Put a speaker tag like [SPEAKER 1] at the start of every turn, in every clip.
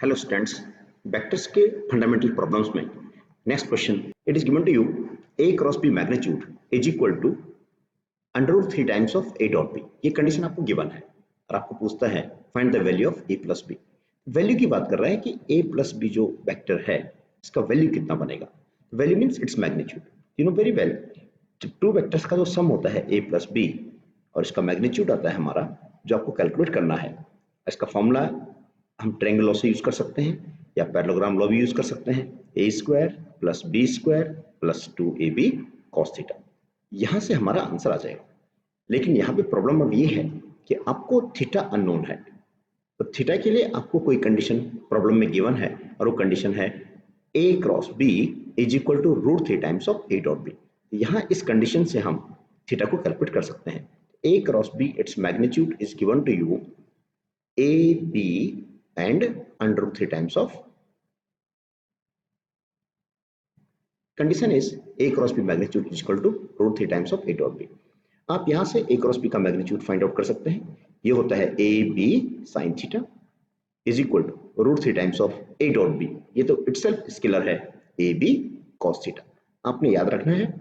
[SPEAKER 1] Hello students, vectors के fundamental problems में next question it is given to you a cross b magnitude is equal to under root 3 times of a dot b। ये condition आपको given है और आपको पूछता है find the value of a plus b। Value की बात कर रहा है कि a प्लस b जो वेक्टर है इसका वैल्यू कितना बनेगा। Value means it's magnitude. You know very well, जब टू वेक्टर्स का जो सम होता है a प्लस b और इसका मैग्नीट्यूड आता है हमारा, जो आपको कैलकुलेट करना है, इसका फॉर्मूला हम ट्रायंगल लॉ से यूज कर सकते हैं या पैरेललोग्राम लॉ भी यूज कर सकते हैं। A square plus b square plus 2ab cos theta, यहां से हमारा आंसर आ जाएगा। लेकिन यहाँ पे प्रॉब्लम अब ये है कि आपको थीटा अननोन है, तो थीटा के लिए आपको कोई कंडीशन प्रॉब्लम में गिवन है और वो कंडीशन है a cross b is equal to root 3 times of a dot b। यहाँ इस कंडीशन से हम थीटा को कैलकुलेट कर सकते हैं। a cross b it's magnitude is given to you a b and under root 3 times of condition is a cross b magnitude is equal to root 3 times of a dot b। आप यहां से a cross b का magnitude find out कर सकते हैं। ये होता है a b sin theta is equal to root 3 times of a dot b। ये तो इटसेल्फ स्केलर है a b cos थीटा। आपने याद रखना है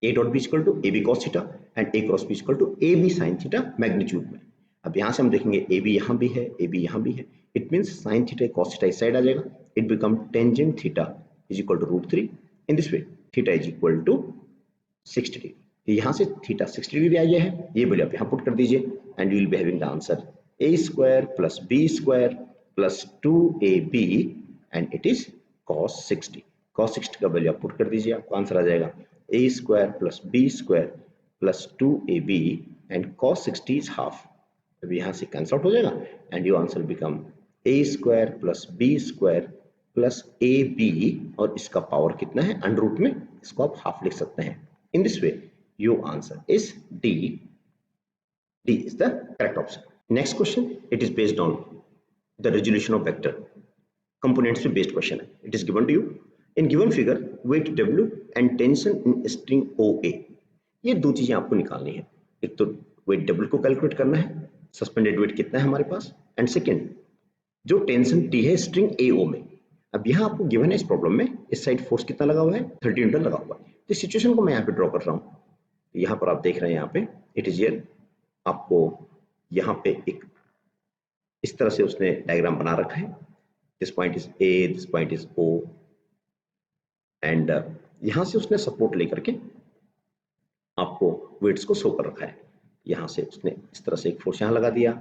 [SPEAKER 1] a dot b equal to a b cos theta and a cross b equal to a b sin theta magnitude में। अब यहां से हम देखेंगे a b यहां भी है, a b यहां भी है, it means sin theta cos theta इस साइड आ जाएगा। It become tangent theta is equal to root 3। In this way theta is equal to 60 degree. यहां से थीटा 60 डिग्री आ गया है, ये वैल्यू आप यहां पुट कर दीजिए and you will be having the answer a square plus b square plus 2ab and it is cos 60। cos 60 का वैल्यू आप पुट कर दीजिए, आपको आंसर आ जाएगा a square plus b square plus 2ab and cos 60 is half. अब यहाँ से cancel out हो जाएगा and your answer become a square plus b square plus ab और इसका पावर कितना है अंडर रूट में, इसको आप हाफ लिख सकते हैं। इन this way your answer is D। D is the correct option. Next question, it is based on the resolution of vector components पे based question है। It is given to you in given figure weight W and tension in string OA। ये दो चीजें आपको निकालनी है। एक तो weight W को कैलकुलेट करना है, सस्पेंडेड वेट कितना है हमारे पास, एंड सेकेंड जो टेंशन T है स्ट्रिंग AO में। अब यहाँ आपको गिवन है इस प्रॉब्लम में इस साइड फोर्स कितना लगा हुआ है 30 न्यूटन लगा हुआ है। तो इस सिचुएशन को मैं यहाँ पे ड्रॉ कर रहा हूँ। यहाँ पर आप देख रहे हैं यहाँ पे इट इज हियर, आपको यहाँ पे एक इस तरह से उसने डायग्राम बना रखा है। This point is A, this point is O and यहाँ से उसने सपोर्ट लेकर के आपको वेट्स को शो कर रखा है। यहाँ से उसने इस तरह से एक फोर्स यहाँ लगा दिया,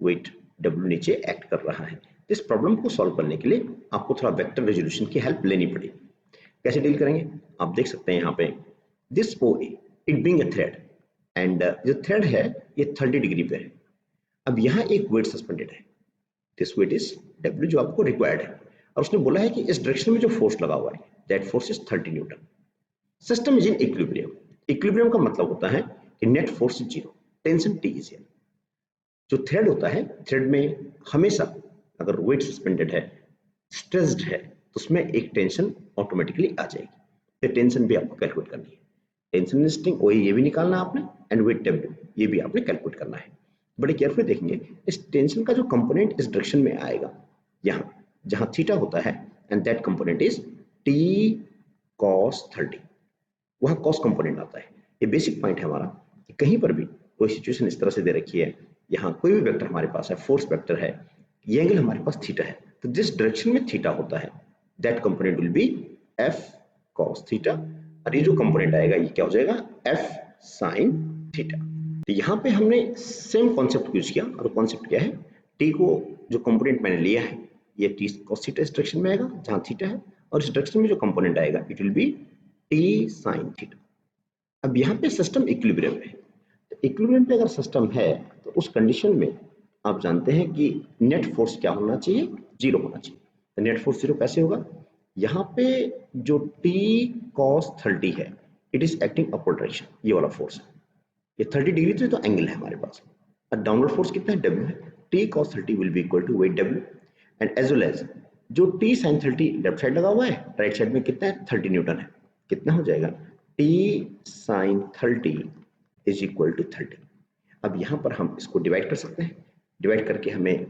[SPEAKER 1] वेट W नीचे एक्ट कर रहा है। इस प्रॉब्लम को सॉल्व करने के लिए आपको थोड़ा वेक्टर रेजोल्यूशन की हेल्प लेनी पड़ी। कैसे डील करेंगे आप देख सकते हैं यहाँ पे this OA it being a thread and जो थ्रेड है ये 30 डिग्री पे है। अब यहाँ एक वेट सस्पेंडेड है, दिस वेट इज W जो आपको रिक्वायर्ड है, और उसने बोला है कि इस डायरेक्शन में जो फोर्स लगा हुआ है that force is 30 Newton. System is in equilibrium. Equilibrium का मतलब होता है कि net force is zero, tension T is zero. जो थ्रेड होता है, थ्रेड में हमेशा अगर वेट सस्पेंडेड है, स्ट्रेस्ड है, तो उसमें एक टेंशन ऑटोमेटिकली आ जाएगी। तो टेंशन भी आपको कैलकुलेट करनी है। टेंशन स्ट्रिंग OA ये भी निकालना है आपने एंड वेट W ये भी आपने कैलकुलेट करना है। बड़े केयरफुली देखेंगे इस टेंशन का जो कंपोनेंट इस डायरेक्शन में आएगा, यहाँ जहाँ थीटा होता है and that component is T cos 30, वहाँ कॉस कंपोनेंट आता है। ये बेसिक पॉइंट है हमारा कि कहीं पर भी कोई सिचुएशन इस तरह से दे रखी है, यहाँ कोई भी वेक्टर हमारे पास है, फोर्स वेक्टर है, ये एंगल हमारे पास थीटा है, तो जिस डायरेक्शन में थीटा होता है that component will be F cos theta, और ये जो कंपोनेंट आएगा ये क्या हो जाएगा F sin थीटा। तो यहाँ पे हमने सेम कॉन्सेप्ट यूज किया, और कॉन्सेप्ट क्या है, T को जो कंपोनेंट मैंने लिया है ये T cos थीटा इस डायरेक्शन में आएगा जहाँ थीटा है, और इस डायरेक्शन में जो कंपोनेंट आएगा it will B T sin theta. अब यहाँ पे सिस्टम इक्विलिब्रियम है, तो इक्विलिब्रियम पे अगर सिस्टम है तो उस कंडीशन में आप जानते हैं कि नेट फोर्स क्या होना चाहिए, जीरो होना चाहिए। तो नेट फोर्स जीरो कैसे होगा, यहाँ पे जो T cos 30 है it is acting upward direction, ये वाला फोर्स है, ये 30 डिग्री तो एंगल है हमारे पास, और डाउनवर्ड फोर्स कितना है W है। T cos 30 will be equal to weight W and as well as जो T sin 30 लेफ्ट साइड लगा हुआ है, राइट साइड में कितना है 30 न्यूटन है, कितना हो जाएगा T sin 30 is equal to 30। अब यहाँ पर हम इसको डिवाइड कर सकते हैं, डिवाइड करके हमें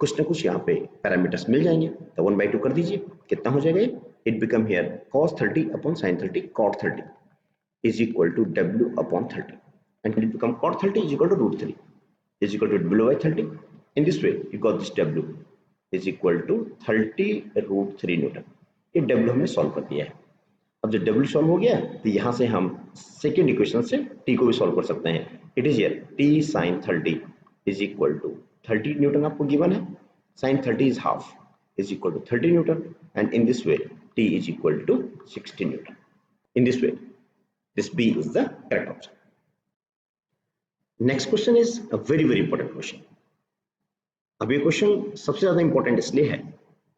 [SPEAKER 1] कुछ ना कुछ यहाँ पे पैरामीटर्स मिल जाएंगे, तो 1/2 कर दीजिए, कितना हो जाएगा ये, it become here cos 30 upon sin 30 cot 30 is equal to w upon 30, and it become cot 30 is equal to root 3 is equal to w by 30. In this way you got this w is equal to 30 root 3 Newton. ये w हमने solve कर दिया है। अब जब w solve हो गया तो यहाँ से हम सेकेंड इक्वेशन से t को भी सॉल्व कर सकते हैं। It is here t sin 30 is equal to 30 Newton आपको गिवन है, sin 30 is half is equal to 30 Newton, and in this way t is equal to 60 Newton. In this way this B is the correct option. Next question is a very important question. अब ये question सबसे ज्यादा important इसलिए है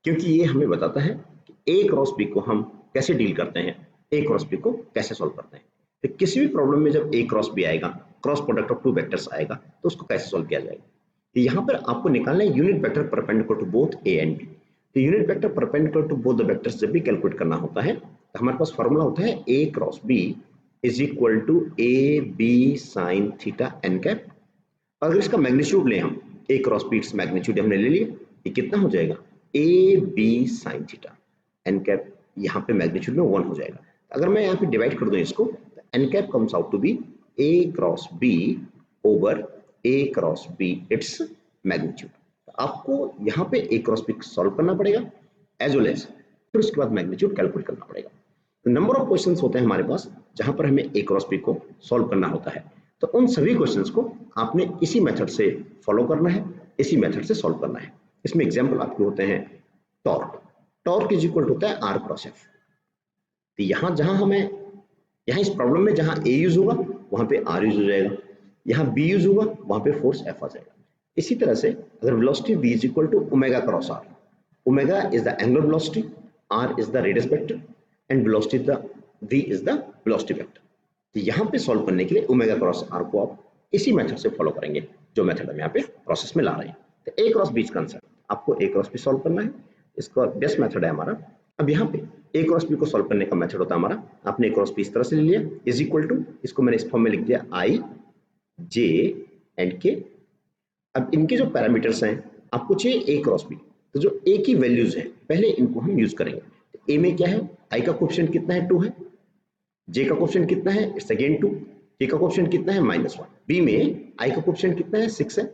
[SPEAKER 1] क्योंकि ये हमें बताता है कि A क्रॉस B को हम कैसे डील करते हैं, A क्रॉस B को कैसे सॉल्व करते हैं। तो किसी भी प्रॉब्लम में जब A क्रॉस B आएगा, cross product of two vectors आएगा, तो उसको कैसे सॉल्व किया जाएगा। तो यहाँ पर आपको निकालना है unit vector perpendicular to both A and B। तो unit vector perpendicular to both the vectors जब भी कैलकुलेट करना होता है तो हमारे पास फॉर्मूला होता है A cross B is equal to a b sine theta n cap. अगर इसका मैग्नीट्यूड लें हम, ए क्रॉस बी मैग्नीट्यूड हमने ले लिया, ये कितना हो जाएगा, a b sine theta n cap, यहाँ पे मैग्नीट्यूड में 1 हो जाएगा। अगर मैं यहाँ पे डिवाइड कर दूं इसको, तो n cap comes out to be a cross b over a cross b it's magnitude. आपको यहाँ पे ए क्रॉस बी सॉल्व करना पड़ेगा एज वेल एज फिर उसके बाद मैग्नीट्यूड कैलकुलेट करना पड़ेगा। तो नंबर ऑफ क्वेश्चंस होते हैं हमारे पास जहां पर हमें ए क्रॉस बी को सॉल्व करना होता है, तो उन सभी क्वेश्चंस को आपने इसी मेथड से फॉलो करना है, इसी मेथड से सॉल्व करना है। इसमें एग्जांपल आपके होते हैं टॉर्क, टॉर्क इज इक्वल होता है आर क्रॉस एफ। तो यहाँ इस प्रॉब्लम में जहां ए यूज होगा वहां पे आर यूज हो जाएगा, यहाँ बी यूज होगा वहां पे फोर्स एफ आ जाएगा। इसी तरह से अगर velocity v is equal to omega cross r, omega is the angular velocity, r is the radius vector and velocity v is the velocity vector। तो यहाँ पे सॉल्व करने के लिए ओमेगा क्रॉस आर को आप इसी मेथड से फॉलो करेंगे जो मेथड हम यहाँ पे प्रोसेस में ला रहे हैं। तो ए क्रॉस बी कंसेप्ट आपको ए क्रॉस बी सॉल्व करना है, इसका बेस्ट मेथड है हमारा। अब यहाँ पे ए क्रॉस बी को सॉल्व करने का मेथड होता है हमारा, आपने ए क्रॉस बी इस तरह से ले लिया इज इक्वल टू, इसको मैंने इस फॉर्म में लिख दिया आई जे एंड के। अब इनके जो पैरामीटर्स हैं आपको चाहिए ए क्रॉस बी, तो जो ए की वैल्यूज हैं पहले इनको हम यूज करेंगे। ए में क्या है, आई का कोएफिशिएंट कितना है 2 है, जे का कोएफिशिएंट कितना है इट्स अगेन 2, के का कोएफिशिएंट कितना है -1, बी में आई का कोएफिशिएंट कितना है 6 है,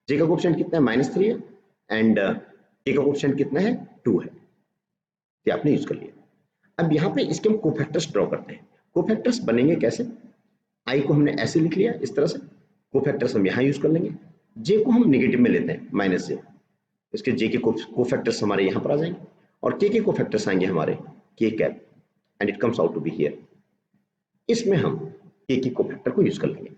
[SPEAKER 1] जे का कोएफिशिएंट कितना है -3 है एंड के का कोएफिशिएंट कितना है 2 है। ये आपने यूज कर लिया। अब यहाँ पे इसके हम कोफैक्टर्स ड्रॉ करते हैं। कोफैक्टर्स बनेंगे कैसे, आई को हमने ऐसे लिख लिया इस तरह से, कोफैक्टर्स हम यहाँ यूज कर लेंगे। जे को हम नेगेटिव में लेते हैं माइनस से, इसके जे के कोफैक्टर्स हमारे यहाँ पर आ जाएंगे और के कोफैक्टर्स आएंगे हमारे k cap and it comes out to be here. इसमें हम के की कोफैक्टर को यूज कर लेंगे।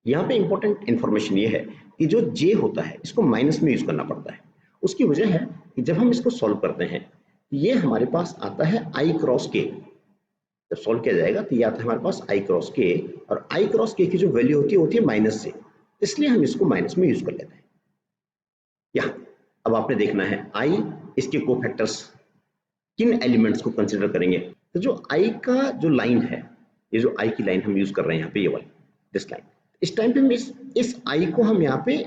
[SPEAKER 1] यहाँ पे इंपॉर्टेंट इंफॉर्मेशन ये है कि जो जे होता है इसको माइनस में यूज करना पड़ता है। उसकी वजह है कि जब हम इसको सॉल्व करते हैं ये हमारे पास आता है आई क्रॉस के, जब सॉल्व किया जाएगा तो ये आता है हमारे पास आई क्रॉस के, और आई क्रॉस के की जो वैल्यू होती है माइनस से, इसलिए हम इसको माइनस में यूज कर लेते हैं। यहाँ अब आपने देखना है आई इसके कोफैक्टर्स किन एलिमेंट्स को कंसिडर करेंगे। तो जो आई का जो लाइन है, ये जो आई की लाइन हम यूज कर रहे हैं यहाँ पे, ये वाली दिस लाइन, इस टाइम पे हम इस आई को हम यहाँ पे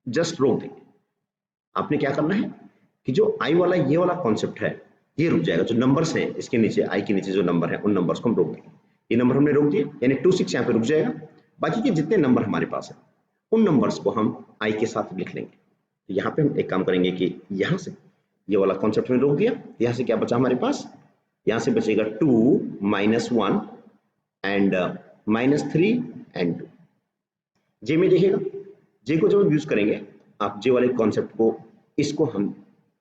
[SPEAKER 1] जस्ट रोक देंगे। आपने क्या करना है कि जो आई वाला ये वाला कॉन्सेप्ट है ये रुक जाएगा, जो नंबर्स हैं इसके नीचे आई के नीचे जो नंबर है उन नंबर्स को हम रोक देंगे। ये नंबर हमने रोक दिए यानी 26 यहाँ पे रुक जाएगा। बाकी के जितने नंबर हमारे पास है उन नंबर्स को हम आई के साथ लिख लेंगे। तो यहाँ पे हम एक काम करेंगे कि यहाँ से ये वाला कॉन्सेप्ट में रोक दिया, यहाँ से क्या बचा हमारे पास, यहाँ से बचेगा 2 -1 एंड -3 एंड 2। जे में देखिएगा, जे को जब हम यूज करेंगे आप जे वाले कॉन्सेप्ट को इसको हम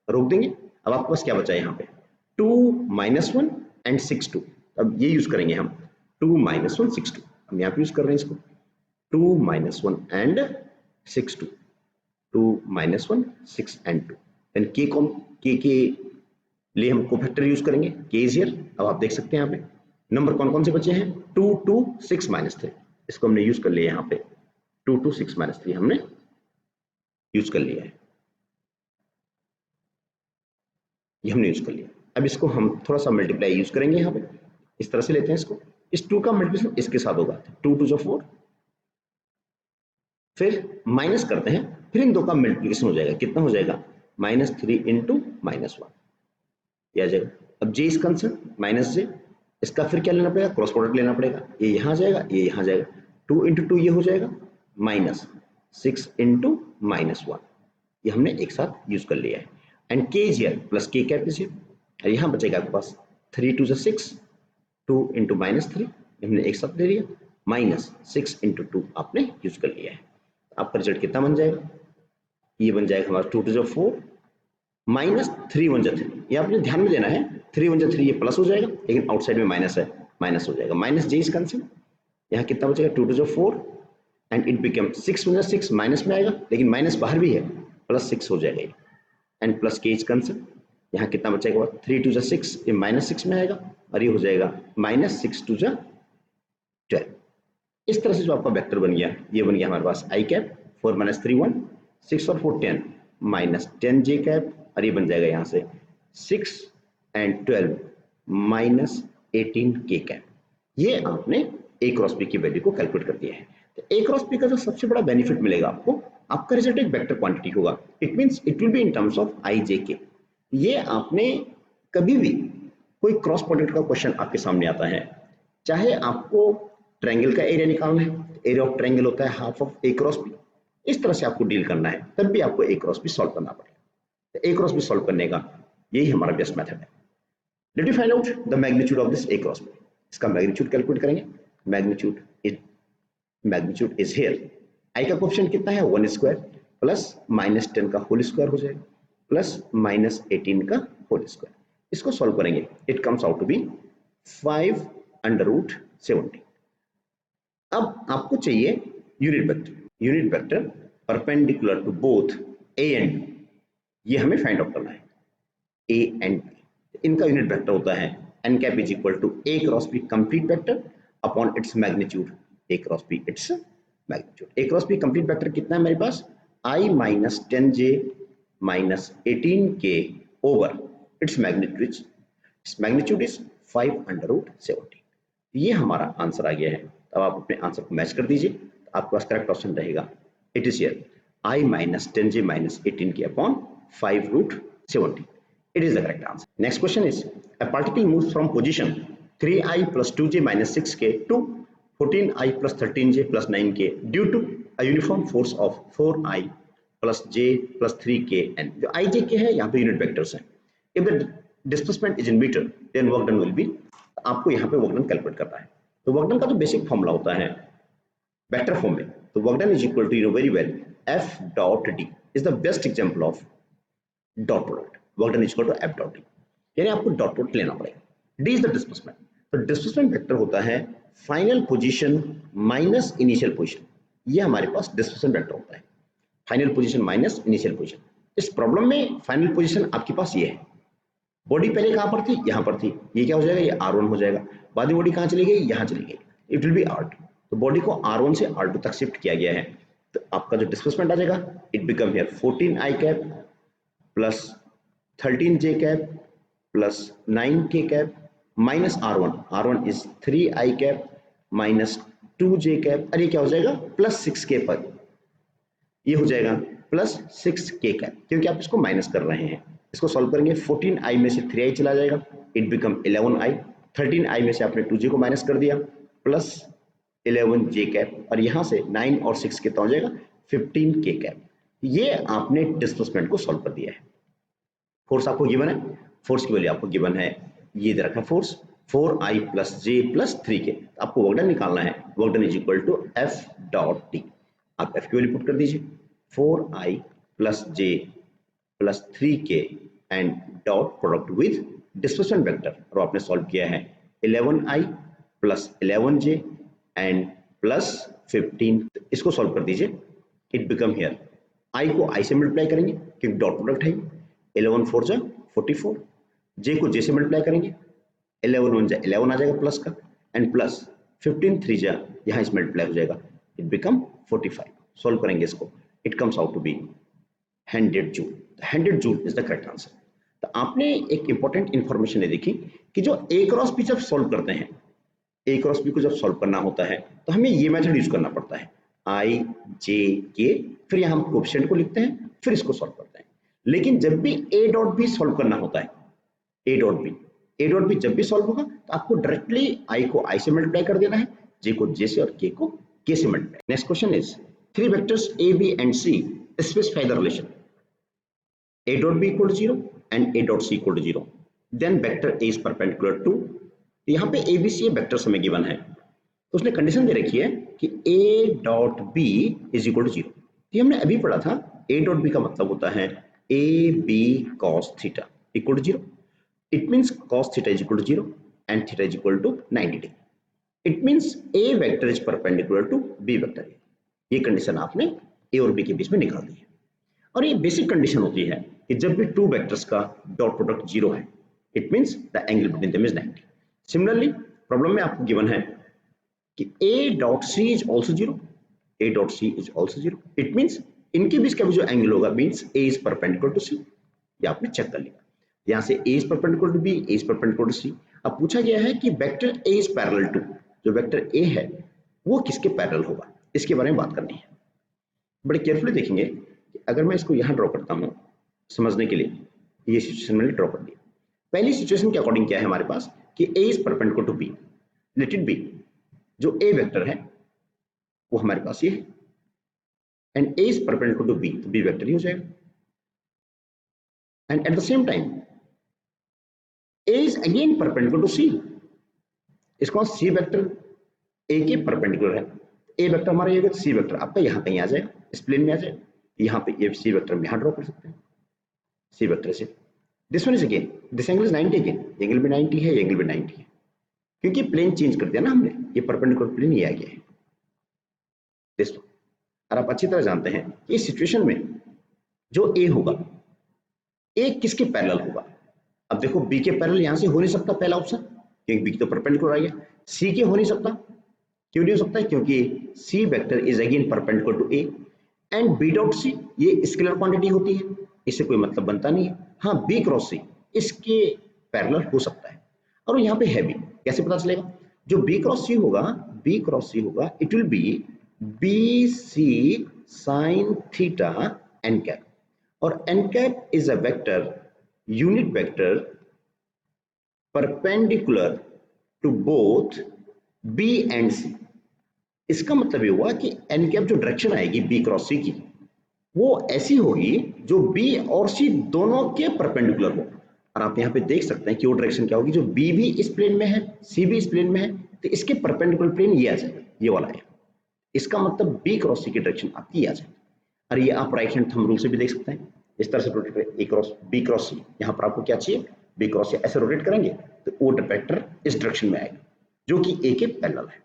[SPEAKER 1] रोक देंगे। अब आपके पास क्या बचा है यहाँ पे 2 -1 एंड 6 2। अब ये यूज करेंगे हम 2 -1 6 2, हम यहाँ पे यूज कर रहे हैं इसको 2 -1 एंड 6 2, 2 -1 6 एंड 2। देन के लिए हम कोफैक्टर यूज करेंगे, के इज हियर। अब आप देख सकते हैं यहाँ पे नंबर कौन कौन से बचे हैं 2 2 6 -3, इसको हमने यूज कर लिया यहाँ पे 2 2 6 -3 हमने यूज कर लिया है, ये हमने यूज कर लिया। अब इसको हम थोड़ा सा मल्टीप्लाई यूज करेंगे यहाँ पे, इस तरह से लेते हैं इसको, इस 2 का मल्टीप्लिकेशन इसके साथ होगा 2 2 4, फिर माइनस करते हैं, फिर इन दो का मल्टीप्लिकेशन हो जाएगा, कितना हो जाएगा -3 इंटू -1 ये आ जाएगा। अब जे इज कंसर्न माइनस जे, इसका फिर क्या लेना पड़ेगा, क्रॉस प्रोडक्ट लेना पड़ेगा, ये यहाँ जाएगा ये यहाँ जाएगा, 2 इंटू 2 ये हो जाएगा -6 इंटू -1, ये हमने एक साथ यूज कर लिया है। एंड के इज हियर प्लस के कैप इज हियर, यहाँ बचेगा आपके पास 3 2 6, 2 इंटू -3 हमने एक साथ ले लिया, -6 इंटू 2 आपने यूज कर लिया है। आपका रिजल्ट कितना बन जाएगा, ये बन जाएगा हमारा 2 2 4 -3 1 3, ये आपने ध्यान में देना है, 3 1 3 ये प्लस हो जाएगा, लेकिन आउटसाइड में माइनस है, माइनस हो जाएगा, माइनस जे इज कंसेप्ट, यहाँ कितना बचेगा 2 2 4 एंड इट बिकम 6 1 6 माइनस में आएगा, लेकिन माइनस बाहर भी है, +6 हो जाएगा ये, एंड प्लस के इज कंसेप्ट, यहाँ कितना बचेगा 3 2 6 ये -6 में आएगा, और ये हो जाएगा -6 2 12। इस तरह से जो आपका वेक्टर बन गया, ये बन गया हमारे पास i कैप 4 -3 1 6 और 4 10 -10 j कैप, और ये बन जाएगा यहाँ से 6 एंड 12 -18 k कैप। ये आपने a क्रॉस b की वैल्यू को कैलकुलेट कर दिया है। तो a क्रॉस b का जो सबसे बड़ा बेनिफिट मिलेगा आपको, आपका रिजल्ट एक वेक्टर क्वांटिटी होगा, it means it will be in terms of i j k। ये आपने कभी भी कोई क्रॉस प्रोडक्ट का क्वेश्चन आपके सामने आता है, चाहे आपको ट्रायंगल का एरिया निकालना है, एरिया ऑफ ट्रायंगल होता है half of a cross b, इस तरह से आपको डील करना है, तब भी आपको a क्रॉस b सॉल्व करना पड़ेगा। तो a क्रॉस b सॉल्व करने का यही हमारा बेस्ट मेथड है। Let you find out the magnitude of this a cross b। इसका मैग्नीट्यूड कैलकुलेट करेंगे। मैग्नीट्यूड इज हियर, i का कोएफिशिएंट कितना है 1 स्क्वायर प्लस -10 का होल स्क्वायर हो जाएगा प्लस -18 का होल स्क्वायर। इसको सॉल्व करेंगे, it comes out to be 5√17। अब आपको चाहिए unit vector perpendicular to both a and b, ये हमें फाइंड आउट करना है a एंड b। इनका यूनिट वेक्टर होता है n cap is equal to a cross b complete vector upon it's magnitude a cross b it's magnitude. a cross b complete vector कितना है मेरे पास, i -10j -18k over it's magnitude is 5√17। ये हमारा आंसर आ गया है। अब आप अपने आंसर को मैच कर दीजिए, तो आपके पास करेक्ट ऑप्शन रहेगा, it is here i -10j -18k upon 5√17। It is the correct answer. Next question is, a particle moves from position 3i plus 2j minus 6k to 14i plus 13j plus 9k due to a uniform force of 4i plus j plus 3k n। जो i j k है यहाँ पे unit vectors हैं। If the displacement is in meter, then work done will be, आपको यहाँ पे work done calculate करना है। तो वर्क डन का जो बेसिक फॉर्मूला होता है वेक्टर फॉर्म में, तो work done is equal to, you know very well, f dot d is the best example of dot product. Work done is equal to f dot d, यानी आपको dot product लेना पड़ेगा। d is the displacement, तो displacement vector होता है final position minus initial position, ये हमारे पास डिस्प्लेसमेंट वेक्टर होता है, final position minus initial position. इस प्रॉब्लम में फाइनल पोजीशन आपके पास ये है, बॉडी पहले कहां पर थी, यहां पर थी, ये क्या हो जाएगा, ये r1 हो जाएगा, बाद में बॉडी कहां चली गई, यहां चली गई, इट विल बी r2। तो बॉडी को r1 से r2 तक शिफ्ट किया गया है, तो आपका जो डिस्प्लेसमेंट आ जाएगा, it become here 14i cap plus 13j cap plus 9k cap minus r1 is 3i cap minus 2j cap, और ये क्या हो जाएगा प्लस 6k पर, ये हो जाएगा प्लस 6k कैप, क्योंकि आप इसको माइनस कर रहे हैं। इसको सॉल्व करेंगे, 14i में से 3i चला जाएगा, इट बिकम 11i, 13i में से आपने 2j को माइनस कर दिया प्लस 11j कैप, और यहाँ से 9 और 6 कितना हो जाएगा 15k कैप। ये आपने डिस्प्लेसमेंट को सॉल्व कर दिया है। फोर्स आपको गिवन है, फोर्स की वैल्यू आपको गिवन है, ये दे रखा है force 4i plus j plus 3k। आपको वर्क डन निकालना है, work done is equal to f dot d। आप f की वैल्यू पुट कर दीजिए, 4i plus j plus 3k and dot product with displacement vector, और आपने सॉल्व किया है 11i plus 11j and plus 15। इसको सॉल्व कर दीजिए, इट बिकम हियर i को i से मल्टीप्लाई करेंगे क्योंकि डॉट प्रोडक्ट है, 11 4 जा 44, j को j से मल्टीप्लाई करेंगे, 11 1 जा 11 आ जाएगा प्लस का, एंड प्लस 15 3 जा यहाँ इस मल्टीप्लाई हो जाएगा, इट बिकम 45। सॉल्व करेंगे इसको, it comes out to be 100 joule. 100 joule is the correct answer. तो आपने एक इंपॉर्टेंट इंफॉर्मेशन देखी कि जो a क्रॉस b जब सॉल्व करते हैं, a क्रॉस b को जब सॉल्व करना होता है तो हमें ये मेथड यूज करना पड़ता है। आई जे के, फिर यहाँ हम कोएफिशिएंट को लिखते हैं, फिर इसको सॉल्व करते हैं। लेकिन जब भी ए डॉट बी सॉल्व करना होता है, ए डॉट बी जब भी सॉल्व होगा तो आपको डायरेक्टली आई को आई से मल्टीप्लाई कर देना है, जे को जे से और के को के से multiply. Next question is three vectors a b and c specify the relation a dot b equal to 0 and a dot c equal to 0, then vector a is perpendicular to, यहाँ पे a b c वेक्टर्स हमें given है, तो उसने condition दे रखी है कि a dot b is equal to 0। ये हमने अभी पढ़ा था, a डॉट b का मतलब होता है a b cos theta equal to 0। It means cos theta is equal to 0 and theta is equal to 90 degree. It means a vector is perpendicular to b vector. ये condition आपने a और b के बीच में निकाल दी है, और ये basic condition होती है कि जब भी टू वेक्टर्स का डॉट प्रोडक्ट 0 है, it means the angle between them is 90। Similarly problem में आपको गिवन है कि a dot c is also 0, a dot c is also 0, it means इनके बीच का भी जो एंगल होगा means a is perpendicular to c। ये आपने चेक कर लिया, यहां से a is perpendicular to b, a is perpendicular to c। अब पूछा गया है कि vector a is parallel to, जो वेक्टर a है वो किसके पैरेलल होगा, इसके बारे में बात करनी है। बड़े केयरफुली देखेंगे कि अगर मैं इसको यहां ड्रॉ करता हूं समझने के लिए, ये सिचुएशन मैंने ड्रॉ कर दिया। पहली सिचुएशन के अकॉर्डिंग क्या है हमारे पास कि a is perpendicular to b, let it be, जो a वेक्टर है वो हमारे पास ये है, and a is perpendicular to b, तो b वेक्टर ही हो जाएगा। And at the same time a is again perpendicular to c, इसको c वेक्टर a के परपेंडिकुलर है, a वेक्टर हमारा ये c वेक्टर आपका यहां कहीं आ जाएगा, इस प्लेन में आ जाएगा, यहाँ पे ये c वेक्टर हम यहाँ ड्रॉ कर सकते हैं, c वेक्टर से। This one is again, this angle is 90 again, angle भी 90 है, एंगल भी 90 है, क्योंकि प्लेन चेंज कर दिया ना हमने, ये परपेंडिकुलर प्लेन ये आ गया है दिस वन। और आप अच्छी तरह जानते हैं कि इस सिचुएशन में जो a होगा, a किसके पैरेलल होगा। अब देखो b के पैरेलल यहाँ से हो नहीं सकता पहला ऑप्शन, क्योंकि b तो परपेंडिकुलर आ गया। c के हो नहीं सकता, क्यों नहीं हो सकता, क्योंकि c vector is again perpendicular to a, and b dot c ये स्केलर क्वांटिटी होती है, इससे कोई मतलब बनता नहीं है। हाँ b क्रॉस c इसके पैरेलल हो सकता है, और यहाँ पे है भी, कैसे पता चलेगा, जो b क्रॉस c होगा it will be bc sin theta n cap, और n cap is a vector, unit vector perpendicular to both b and c। इसका मतलब ये हुआ कि n कैप जो डायरेक्शन आएगी b क्रॉस c की, वो ऐसी होगी जो b और c दोनों के परपेंडिकुलर हो। और आप यहाँ पे देख सकते हैं कि वो डायरेक्शन क्या होगी, जो b भी इस प्लेन में है, c भी इस प्लेन में है, तो इसके परपेंडिकुलर प्लेन ये आ जाएगा, ये वाला है। इसका मतलब b क्रॉस c की डायरेक्शन आपकी आ जाएगी। और ये आप राइट हैंड थंब रूल से भी देख सकते हैं, इस तरह से रोटेट करें, a cross b cross c, यहाँ पर आपको क्या चाहिए, b क्रॉस c, ऐसे रोटेट करेंगे तो वो वेक्टर इस डायरेक्शन में आएगा जो कि a के पैरेलल है।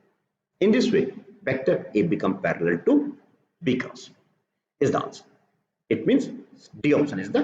[SPEAKER 1] In this way, vector A become parallel to B cross is the answer. It means D option is the